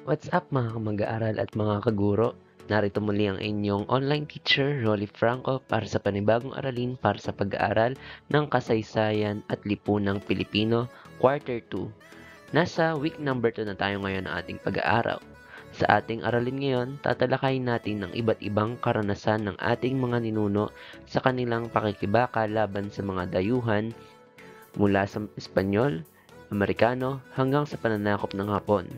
What's up mga mag-aaral at mga kaguro? Narito muli ang inyong online teacher, Rolly Franco, para sa panibagong aralin para sa pag-aaral ng kasaysayan at lipunang Pilipino, Quarter 2. Nasa week number 2 na tayo ngayon ng ating pag-aaral. Sa ating aralin ngayon, tatalakayin natin ang iba't ibang karanasan ng ating mga ninuno sa kanilang pakikibaka laban sa mga dayuhan mula sa Espanyol, Amerikano hanggang sa pananakop ng Hapon.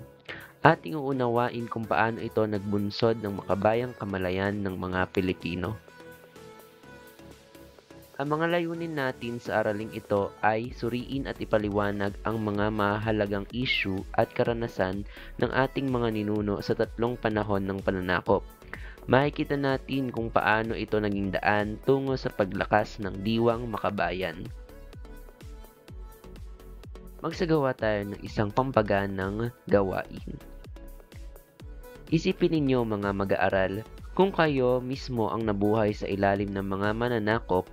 Ating uunawain kung paano ito nagbunsod ng makabayang kamalayan ng mga Pilipino. Ang mga layunin natin sa araling ito ay suriin at ipaliwanag ang mga mahalagang issue at karanasan ng ating mga ninuno sa tatlong panahon ng pananakop. Makikita natin kung paano ito naging daan tungo sa paglakas ng diwang makabayan. Magsagawa tayo ng isang pampaganang gawain. Isipin ninyo mga mag-aaral, kung kayo mismo ang nabuhay sa ilalim ng mga mananakop,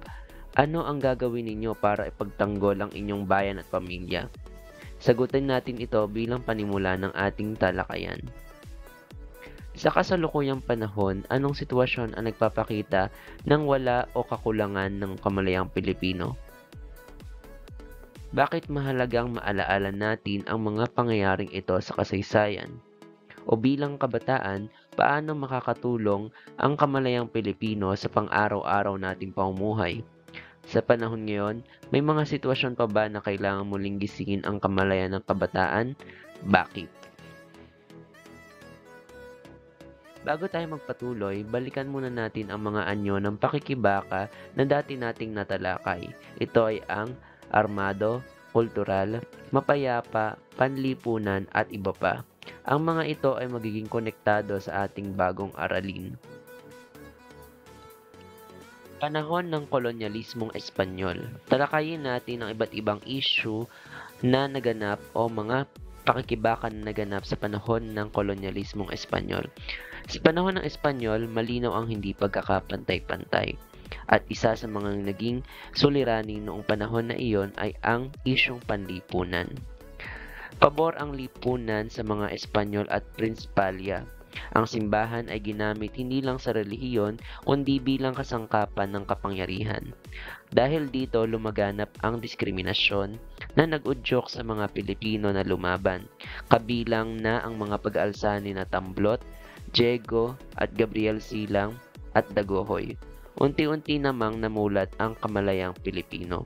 ano ang gagawin ninyo para ipagtanggol ang inyong bayan at pamilya? Sagutin natin ito bilang panimula ng ating talakayan. Sa kasalukuyang panahon, anong sitwasyon ang nagpapakita ng wala o kakulangan ng kamalayang Pilipino? Bakit mahalagang maalaala natin ang mga pangyayaring ito sa kasaysayan? O bilang kabataan, paano makakatulong ang kamalayang Pilipino sa pang-araw-araw nating pamumuhay? Sa panahon ngayon, may mga sitwasyon pa ba na kailangan muling gisingin ang kamalayan ng kabataan? Bakit? Bago tayo magpatuloy, balikan muna natin ang mga anyo ng pakikibaka na dati nating natalakay. Ito ay ang armado, kultural, mapayapa, panlipunan at iba pa. Ang mga ito ay magiging konektado sa ating bagong aralin. Panahon ng kolonyalismong Espanyol. Talakayin natin ang iba't ibang issue na naganap o mga pakikibaka na naganap sa panahon ng kolonyalismong Espanyol. Sa panahon ng Espanyol, malinaw ang hindi pagkakapantay-pantay. At isa sa mga naging suliranin noong panahon na iyon ay ang isyong panlipunan. Pabor ang lipunan sa mga Espanyol at Prinsipalya. Ang simbahan ay ginamit hindi lang sa relihiyon, kundi bilang kasangkapan ng kapangyarihan. Dahil dito lumaganap ang diskriminasyon na nag-udyok sa mga Pilipino na lumaban, kabilang na ang mga pag-aalsa ni na Tamblot, Diego at Gabriel Silang at Dagohoy. Unti-unti namang namulat ang kamalayang Pilipino.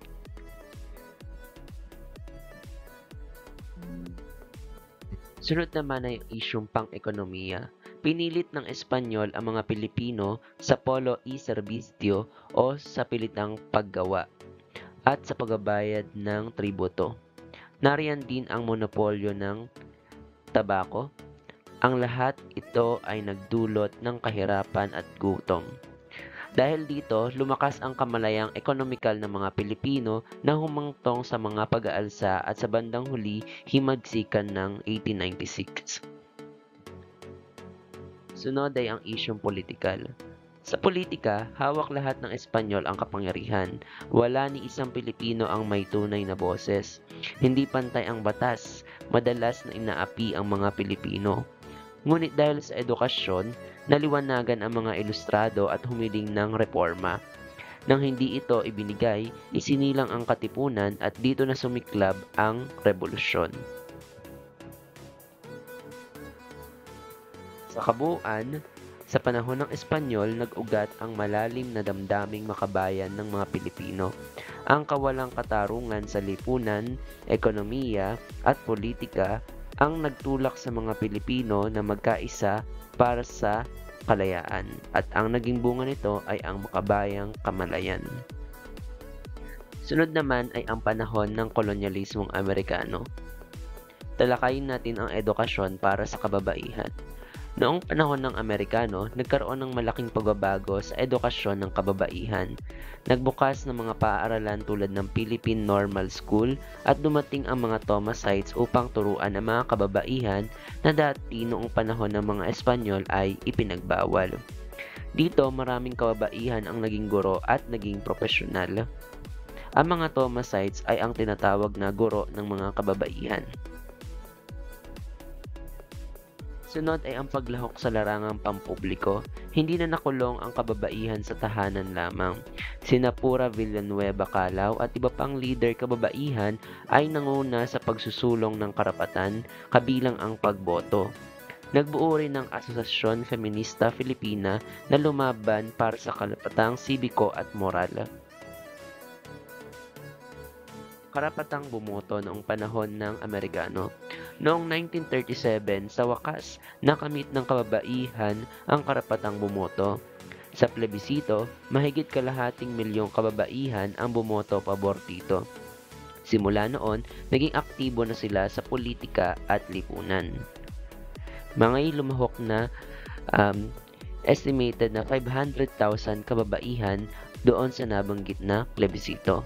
Sunod naman ay isyong pang-ekonomiya. Pinilit ng Espanyol ang mga Pilipino sa polo y servicio o sa pilitang paggawa at sa pagbabayad ng tributo. Nariyan din ang monopolyo ng tabako. Ang lahat ito ay nagdulot ng kahirapan at gutom. Dahil dito, lumakas ang kamalayang ekonomikal ng mga Pilipino na humangtong sa mga pag-aalsa at sa bandang huli himagsikan ng 1896. Sunod ay ang isyong politikal. Sa politika, hawak lahat ng Espanyol ang kapangyarihan. Wala ni isang Pilipino ang may tunay na boses. Hindi pantay ang batas, madalas na inaapi ang mga Pilipino. Ngunit dahil sa edukasyon, naliwanagan ang mga ilustrado at humiling ng reforma. Nang hindi ito ibinigay, isinilang ang katipunan at dito na sumiklab ang revolusyon. Sa kabuuan, sa panahon ng Espanyol, nag-ugat ang malalim na damdaming makabayan ng mga Pilipino. Ang kawalang katarungan sa lipunan, ekonomiya at politika ang nagtulak sa mga Pilipino na magkaisa para sa kalayaan at ang naging bunga nito ay ang makabayang kamalayan. Sunod naman ay ang panahon ng kolonyalismong Amerikano. Talakayin natin ang edukasyon para sa kababaihan. Noong panahon ng Amerikano, nagkaroon ng malaking pagbabago sa edukasyon ng kababaihan. Nagbukas ng mga paaralan tulad ng Philippine Normal School at dumating ang mga Thomasites upang turuan ang mga kababaihan na dati noong panahon ng mga Espanyol ay ipinagbawal. Dito maraming kababaihan ang naging guro at naging profesional. Ang mga Thomasites ay ang tinatawag na guro ng mga kababaihan. Sunod ay ang paglahok sa larangang pampubliko. Hindi na nakulong ang kababaihan sa tahanan lamang. Sina Pura Villanueva Calao at iba pang leader kababaihan ay nanguna sa pagsusulong ng karapatan, kabilang ang pagboto. Nagbuo rin ng Asosasyon Feminista Filipina na lumaban para sa karapatang sibiko at moral. Karapatang bumoto noong panahon ng Amerikano. Noong 1937, sa wakas, nakamit ng kababaihan ang karapatang bumoto. Sa plebisito, mahigit kalahating milyong kababaihan ang bumoto pabor dito. Simula noon, naging aktibo na sila sa politika at lipunan. Mga lumahok na estimated na 500,000 kababaihan doon sa nabanggit na plebisito.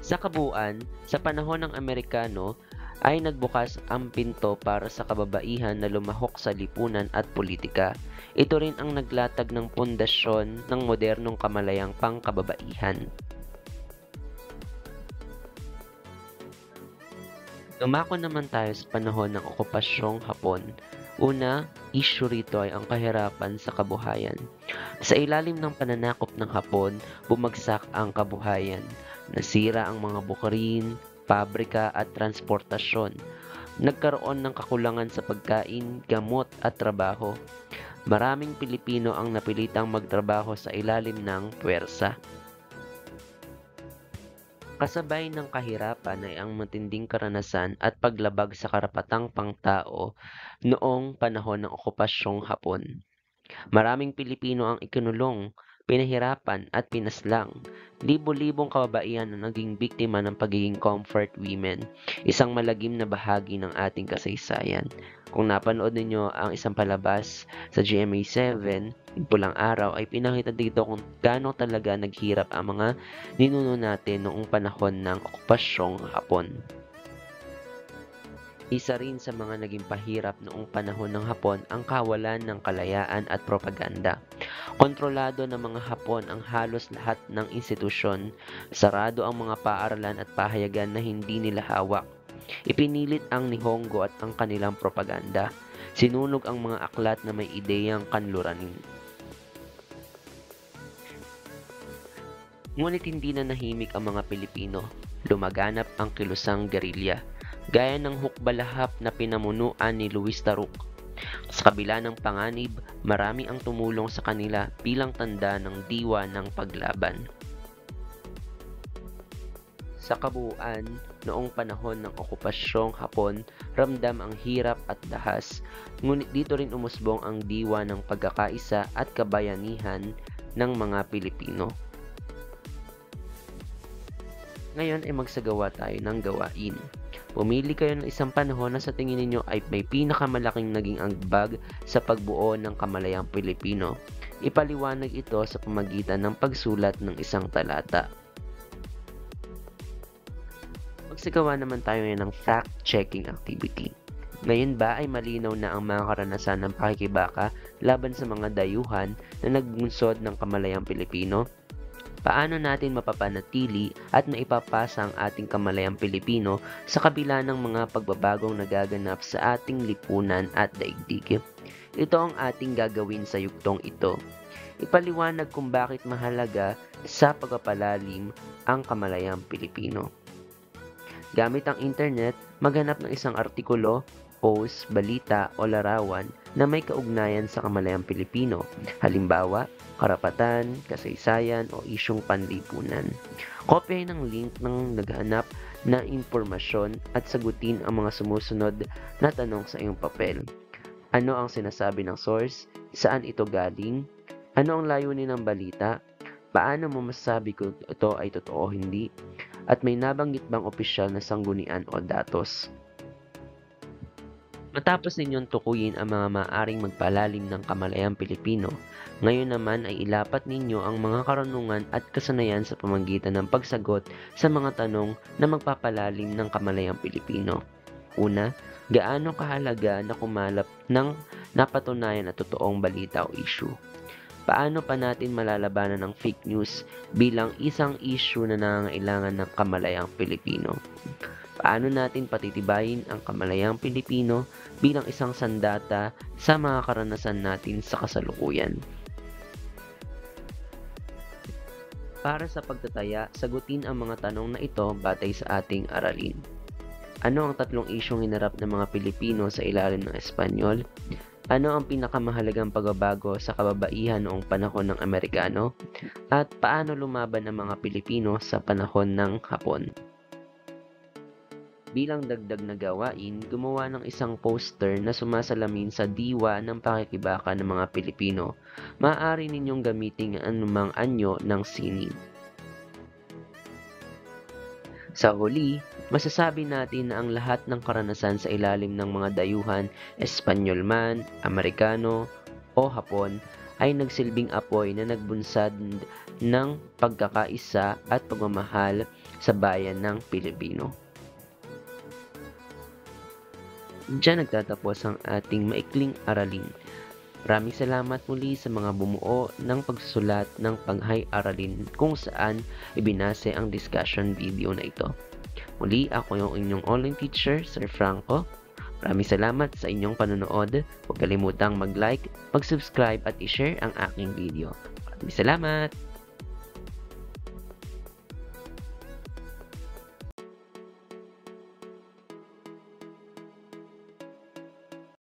Sa kabuuan, sa panahon ng Amerikano ay nagbukas ang pinto para sa kababaihan na lumahok sa lipunan at politika. Ito rin ang naglatag ng pundasyon ng modernong kamalayang pangkababaihan. Dumako naman tayo sa panahon ng okupasyong Hapon. Una, issue rito ay ang kahirapan sa kabuhayan. Sa ilalim ng pananakop ng Hapon, bumagsak ang kabuhayan. Nasira ang mga bukirin, pabrika at transportasyon. Nagkaroon ng kakulangan sa pagkain, gamot at trabaho. Maraming Pilipino ang napilitang magtrabaho sa ilalim ng puwersa. Kasabay ng kahirapan ay ang matinding karanasan at paglabag sa karapatang pangtao noong panahon ng okupasyong Hapon. Maraming Pilipino ang ikinulong, pinahirapan at pinaslang. Libo-libong kababaihan ang naging biktima ng pagiging comfort women, isang malagim na bahagi ng ating kasaysayan. Kung napanood ninyo ang isang palabas sa GMA7, Pulang Araw, ay pinakita dito kung gaano talaga naghirap ang mga ninuno natin noong panahon ng okupasyong Hapon. Isa rin sa mga naging pahirap noong panahon ng Hapon ang kawalan ng kalayaan at propaganda. Kontrolado ng mga Hapon ang halos lahat ng institusyon, sarado ang mga paaralan at pahayagan na hindi nila hawak. Ipinilit ang Nihongo at ang kanilang propaganda. Sinunog ang mga aklat na may ideyang kanluranin. Ngunit hindi na nahimik ang mga Pilipino. Lumaganap ang kilusang gerilya, gaya ng hukbalahap na pinamunuan ni Luis Taruc. Sa kabila ng panganib, marami ang tumulong sa kanila bilang tanda ng diwa ng paglaban. Sa kabuuan, noong panahon ng okupasyong Hapon, ramdam ang hirap at dahas, ngunit dito rin umusbong ang diwa ng pagkakaisa at kabayanihan ng mga Pilipino. Ngayon ay magsagawa tayo ng gawain. Pumili kayo ng isang panahon na sa tingin ninyo ay may pinakamalaking naging ambag sa pagbuo ng kamalayang Pilipino. Ipaliwanag ito sa pamagitan ng pagsulat ng isang talata. Magsagawa naman tayo ng fact-checking activity. Ngayon ba ay malinaw na ang mga karanasan ng pakikibaka laban sa mga dayuhan na nagbunsod ng kamalayang Pilipino? Paano natin mapapanatili at maipapasa ang ating kamalayang Pilipino sa kabila ng mga pagbabagong nagaganap sa ating lipunan at daigdig? Ito ang ating gagawin sa yugtong ito. Ipaliwanag kung bakit mahalaga sa pagpapalalim ang kamalayang Pilipino. Gamit ang internet, maghanap ng isang artikulo, post, balita o larawan na may kaugnayan sa kamalayang Pilipino. Halimbawa, karapatan, kasaysayan o isyong panlipunan. Kopyahin ang link ng naghanap na impormasyon at sagutin ang mga sumusunod na tanong sa iyong papel. Ano ang sinasabi ng source? Saan ito galing? Ano ang layunin ng balita? Paano mo masasabi kung ito ay totoo o hindi? At may nabanggit bang opisyal na sanggunian o datos? Matapos ninyong tukuyin ang mga maaaring magpalalim ng kamalayang Pilipino, ngayon naman ay ilapat ninyo ang mga karunungan at kasanayan sa pamamagitan ng pagsagot sa mga tanong na magpapalalim ng kamalayang Pilipino. Una, gaano kahalaga na kumalap ng napatunayan at totoong balita o issue? Paano pa natin malalabanan ng fake news bilang isang issue na nangangailangan ng kamalayang Pilipino? Paano natin patitibayin ang kamalayang Pilipino bilang isang sandata sa mga karanasan natin sa kasalukuyan? Para sa pagtataya, sagutin ang mga tanong na ito batay sa ating aralin. Ano ang 3 isyung hinarap ng mga Pilipino sa ilalim ng Espanyol? Ano ang pinakamahalagang pagbabago sa kababaihan noong panahon ng Amerikano? At paano lumaban ang mga Pilipino sa panahon ng Hapon? Bilang dagdag na gawain, gumawa ng isang poster na sumasalamin sa diwa ng pakikibaka ng mga Pilipino. Maaari ninyong gamitin ang anumang anyo ng sining. Sa huli, masasabi natin na ang lahat ng karanasan sa ilalim ng mga dayuhan, Espanyol man, Amerikano, o Hapon, ay nagsilbing apoy na nagbunsad ng pagkakaisa at pagmamahal sa bayan ng Pilipino. Diyan nagtatapos ang ating maikling aralin. Maraming salamat muli sa mga bumuo ng pagsusulat ng panghay-aralin kung saan ibinase ang discussion video na ito. Muli, ako yung inyong online teacher, Sir Franco. Maraming salamat sa inyong panonood. Huwag kalimutang mag-like, mag-subscribe at i-share ang aking video. Maraming salamat!